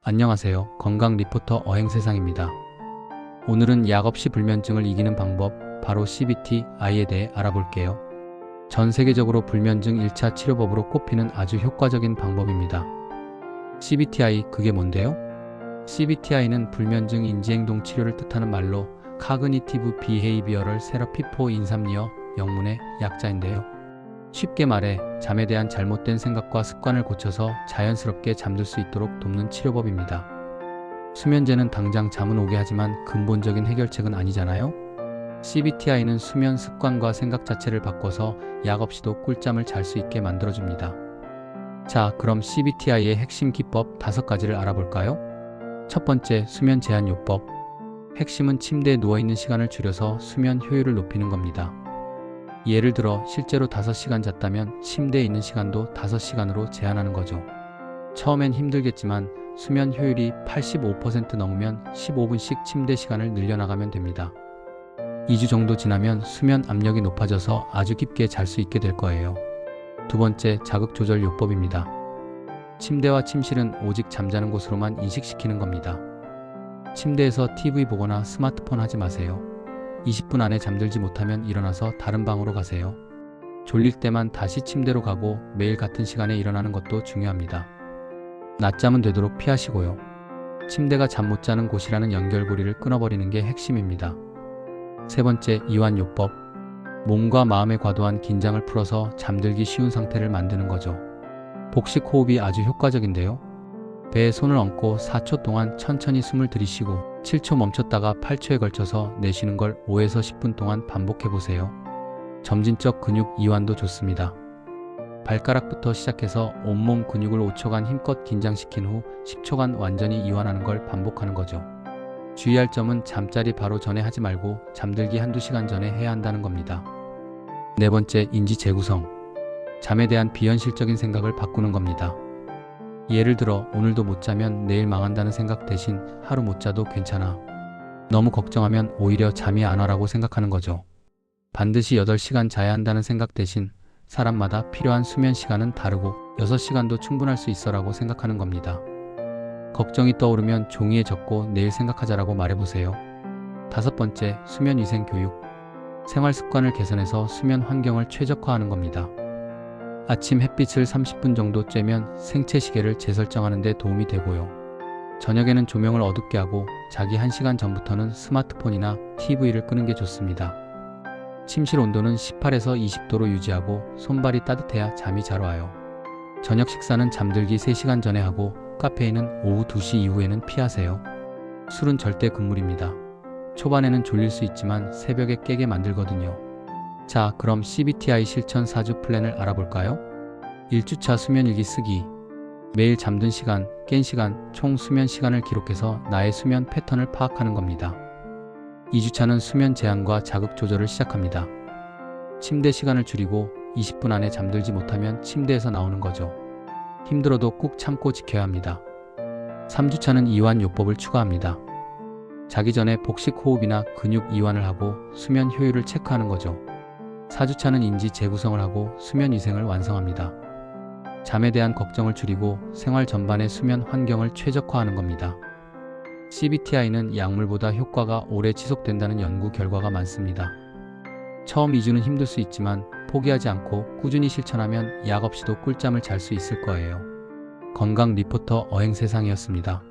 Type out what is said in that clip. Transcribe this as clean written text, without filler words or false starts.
안녕하세요. 건강 리포터 어행세상입니다. 오늘은 약 없이 불면증을 이기는 방법, 바로 CBT-I에 대해 알아볼게요. 전 세계적으로 불면증 1차 치료법으로 꼽히는 아주 효과적인 방법입니다. CBT-I, 그게 뭔데요? CBT-I는 불면증 인지행동 치료를 뜻하는 말로 Cognitive Behavioral Therapy for Insomnia, 영문의 약자인데요. 쉽게 말해 잠에 대한 잘못된 생각과 습관을 고쳐서 자연스럽게 잠들 수 있도록 돕는 치료법입니다. 수면제는 당장 잠은 오게 하지만 근본적인 해결책은 아니잖아요? CBT-I는 수면 습관과 생각 자체를 바꿔서 약 없이도 꿀잠을 잘 수 있게 만들어줍니다. 자, 그럼 CBT-I의 핵심 기법 5가지를 알아볼까요? 첫 번째, 수면 제한 요법. 핵심은 침대에 누워있는 시간을 줄여서 수면 효율을 높이는 겁니다. 예를 들어 실제로 5시간 잤다면 침대에 있는 시간도 5시간으로 제한하는 거죠. 처음엔 힘들겠지만 수면 효율이 85% 넘으면 15분씩 침대 시간을 늘려나가면 됩니다. 2주 정도 지나면 수면 압력이 높아져서 아주 깊게 잘 수 있게 될 거예요. 두 번째, 자극 조절 요법입니다. 침대와 침실은 오직 잠자는 곳으로만 인식시키는 겁니다. 침대에서 TV 보거나 스마트폰 하지 마세요. 20분 안에 잠들지 못하면 일어나서 다른 방으로 가세요. 졸릴 때만 다시 침대로 가고 매일 같은 시간에 일어나는 것도 중요합니다. 낮잠은 되도록 피하시고요. 침대가 잠 못 자는 곳이라는 연결고리를 끊어버리는 게 핵심입니다. 세 번째, 이완요법. 몸과 마음의 과도한 긴장을 풀어서 잠들기 쉬운 상태를 만드는 거죠. 복식 호흡이 아주 효과적인데요. 배에 손을 얹고 4초 동안 천천히 숨을 들이쉬고 7초 멈췄다가 8초에 걸쳐서 내쉬는 걸 5에서 10분 동안 반복해보세요. 점진적 근육 이완도 좋습니다. 발가락부터 시작해서 온몸 근육을 5초간 힘껏 긴장시킨 후 10초간 완전히 이완하는 걸 반복하는 거죠. 주의할 점은 잠자리 바로 전에 하지 말고 잠들기 한두 시간 전에 해야 한다는 겁니다. 네 번째, 인지 재구성. 잠에 대한 비현실적인 생각을 바꾸는 겁니다. 예를 들어 오늘도 못 자면 내일 망한다는 생각 대신 하루 못 자도 괜찮아. 너무 걱정하면 오히려 잠이 안 와라고 생각하는 거죠. 반드시 8시간 자야 한다는 생각 대신 사람마다 필요한 수면 시간은 다르고 6시간도 충분할 수 있어라고 생각하는 겁니다. 걱정이 떠오르면 종이에 적고 내일 생각하자라고 말해보세요. 5번째, 수면 위생 교육. 생활 습관을 개선해서 수면 환경을 최적화하는 겁니다. 아침 햇빛을 30분 정도 쬐면 생체 시계를 재설정하는 데 도움이 되고요. 저녁에는 조명을 어둡게 하고 자기 1시간 전부터는 스마트폰이나 TV를 끄는 게 좋습니다. 침실 온도는 18에서 20도로 유지하고 손발이 따뜻해야 잠이 잘 와요. 저녁 식사는 잠들기 3시간 전에 하고 카페인은 오후 2시 이후에는 피하세요. 술은 절대 금물입니다. 초반에는 졸릴 수 있지만 새벽에 깨게 만들거든요. 자, 그럼 CBT-I 실천 4주 플랜을 알아볼까요? 1주차 수면일기 쓰기. 매일 잠든 시간, 깬 시간, 총 수면 시간을 기록해서 나의 수면 패턴을 파악하는 겁니다. 2주차는 수면 제한과 자극 조절을 시작합니다. 침대 시간을 줄이고 20분 안에 잠들지 못하면 침대에서 나오는 거죠. 힘들어도 꾹 참고 지켜야 합니다. 3주차는 이완 요법을 추가합니다. 자기 전에 복식 호흡이나 근육 이완을 하고 수면 효율을 체크하는 거죠. 4주차는 인지 재구성을 하고 수면 위생을 완성합니다. 잠에 대한 걱정을 줄이고 생활 전반의 수면 환경을 최적화하는 겁니다. CBT-I는 약물보다 효과가 오래 지속된다는 연구 결과가 많습니다. 처음 2주는 힘들 수 있지만 포기하지 않고 꾸준히 실천하면 약 없이도 꿀잠을 잘 수 있을 거예요. 건강 리포터 어행세상이었습니다.